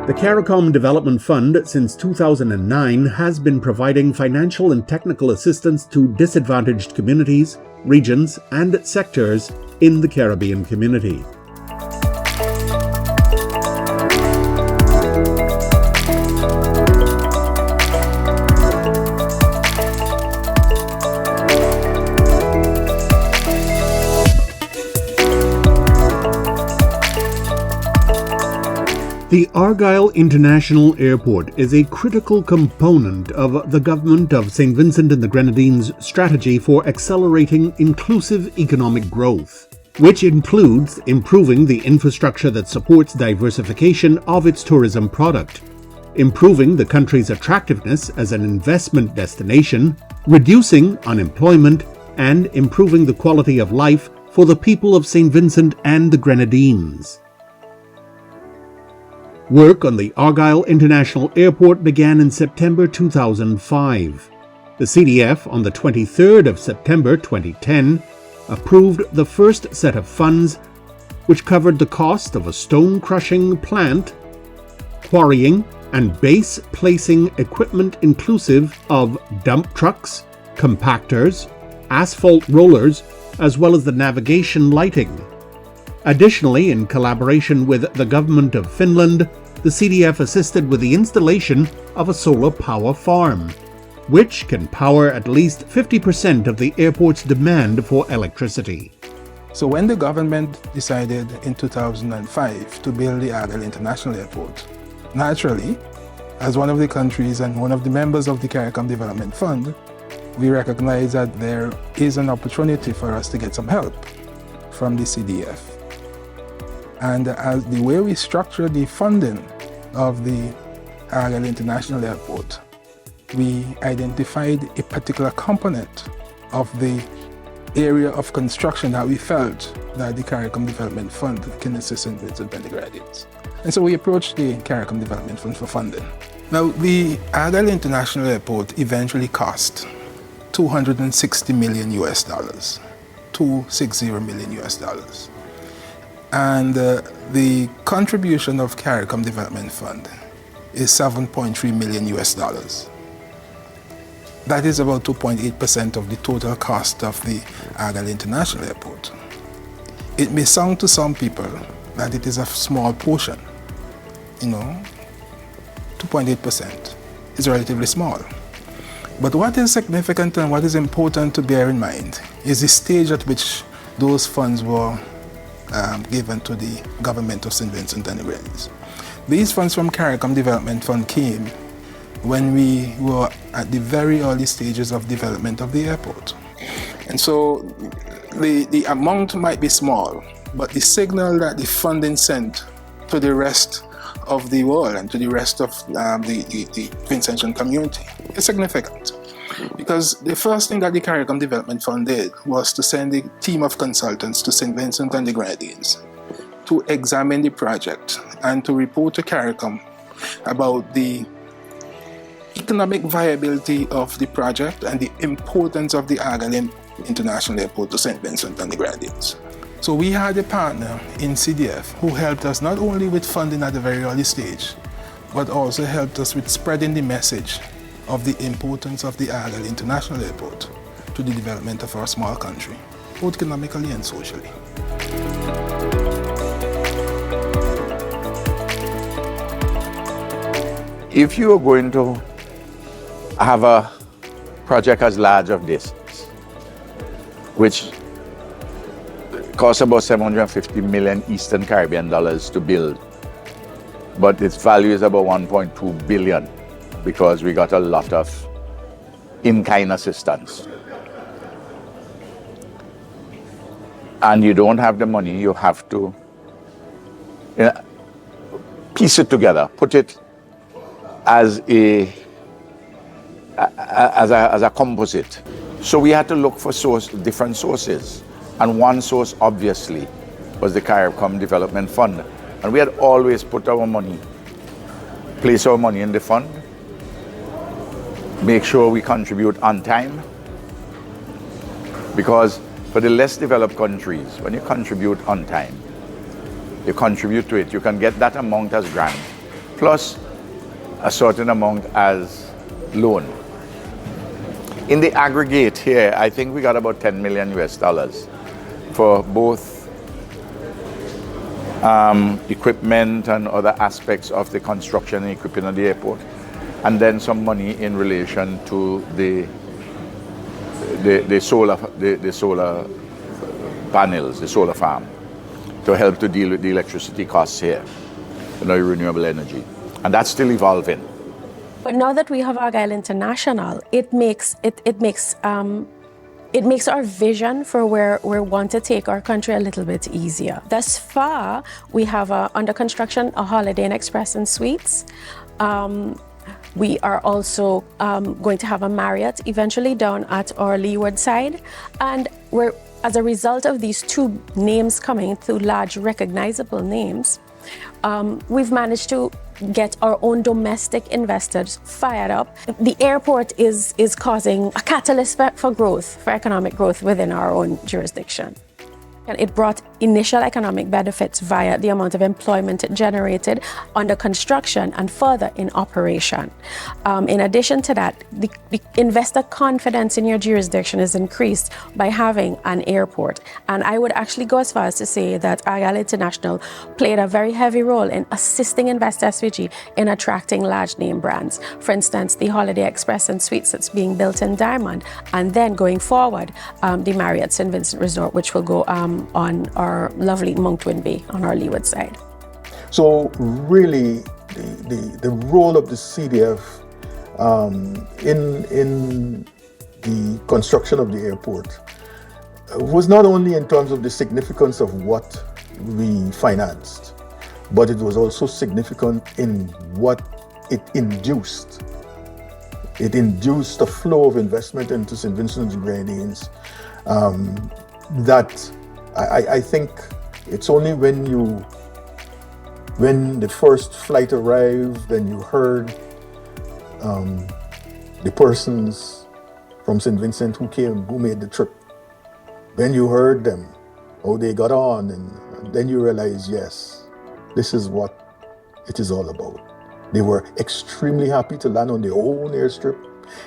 The CARICOM Development Fund since 2009 has been providing financial and technical assistance to disadvantaged communities, regions, and sectors in the Caribbean community. The Argyle International Airport is a critical component of the Government of St. Vincent and the Grenadines' strategy for accelerating inclusive economic growth, which includes improving the infrastructure that supports diversification of its tourism product, improving the country's attractiveness as an investment destination, reducing unemployment, and improving the quality of life for the people of St. Vincent and the Grenadines. Work on the Argyle International Airport began in September 2005. The CDF, on the 23rd of September 2010, approved the first set of funds, which covered the cost of a stone crushing plant, quarrying, and base placing equipment inclusive of dump trucks, compactors, asphalt rollers, as well as the navigation lighting. Additionally, in collaboration with the Government of Finland, the CDF assisted with the installation of a solar power farm, which can power at least 50% of the airport's demand for electricity. So when the government decided in 2005 to build the Argyle International Airport, naturally, as one of the countries and one of the members of the CARICOM Development Fund, we recognize that there is an opportunity for us to get some help from the CDF. And as the way we structure the funding of the Argyle International Airport, we identified a particular component of the area of construction that we felt that the CARICOM Development Fund can assist in Vincent and the Grenadines. And so we approached the CARICOM Development Fund for funding. Now, the Argyle International Airport eventually cost $260 million, $260 million. And the contribution of CARICOM Development Fund is $7.3 million. That is about 2.8% of the total cost of the Argyle International Airport. It may sound to some people that it is a small portion. 2.8% is relatively small. But what is significant and what is important to bear in mind is the stage at which those funds were given to the government of St. Vincent and the Grenadines. These funds from CARICOM Development Fund came when we were at the very early stages of development of the airport. And so the amount might be small, but the signal that the funding sent to the rest of the world and to the rest of the Vincentian community is significant. Because the first thing that the CARICOM Development Fund did was to send a team of consultants to St. Vincent and the Grenadines to examine the project and to report to CARICOM about the economic viability of the project and the importance of the Argyle International Airport to St. Vincent and the Grenadines. So we had a partner in CDF who helped us not only with funding at a very early stage, but also helped us with spreading the message of the importance of the Argyle International Airport to the development of our small country, both economically and socially. If you are going to have a project as large as this, which costs about 750 million Eastern Caribbean dollars to build, but its value is about 1.2 billion because we got a lot of in-kind assistance. And you don't have the money, you have to piece it together, put it as a composite. So we had to look for different sources. And one source, obviously, was the CARICOM Development Fund. And we had always put our money, place our money in the fund, make sure we contribute on time. Because for the less developed countries, when you contribute on time, you contribute to it, you can get that amount as grant, plus a certain amount as loan. In the aggregate here, I think we got about $10 million US for both equipment and other aspects of the construction and equipping of the airport, and then some money in relation to the solar panels, the solar farm, to help to deal with the electricity costs here, renewable energy, and that's still evolving. But now that we have Argyle International, it makes our vision for where we want to take our country a little bit easier. Thus far, we have under construction a Holiday Inn Express and Suites. We are also going to have a Marriott eventually down at our leeward side. And as a result of these two names coming, two large recognizable names, we've managed to get our own domestic investors fired up. The airport is causing a catalyst for growth, for economic growth within our own jurisdiction. And it brought initial economic benefits via the amount of employment it generated under construction and further in operation. In addition to that, the investor confidence in your jurisdiction is increased by having an airport. And I would actually go as far as to say that Argyle International played a very heavy role in assisting Invest SVG in attracting large name brands. For instance, the Holiday Express and Suites that's being built in Diamond, and then going forward, the Marriott St. Vincent Resort, which will go on our lovely Moncton Bay on our leeward side. So really, the role of the CDF in the construction of the airport was not only in terms of the significance of what we financed, but it was also significant in what it induced. It induced a flow of investment into St. Vincent and Grenadines that I think it's only when the first flight arrived and you heard the persons from St. Vincent who made the trip, when you heard them, how they got on, and then you realize, yes, this is what it is all about. They were extremely happy to land on their own airstrip.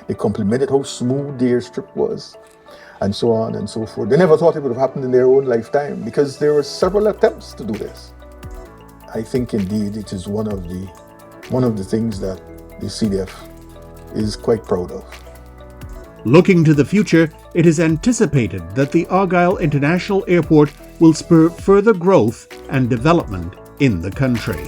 They complimented how smooth the airstrip was, and so on and so forth. They never thought it would have happened in their own lifetime because there were several attempts to do this. I think indeed it is one of the things that the CDF is quite proud of. Looking to the future, it is anticipated that the Argyle International Airport will spur further growth and development in the country.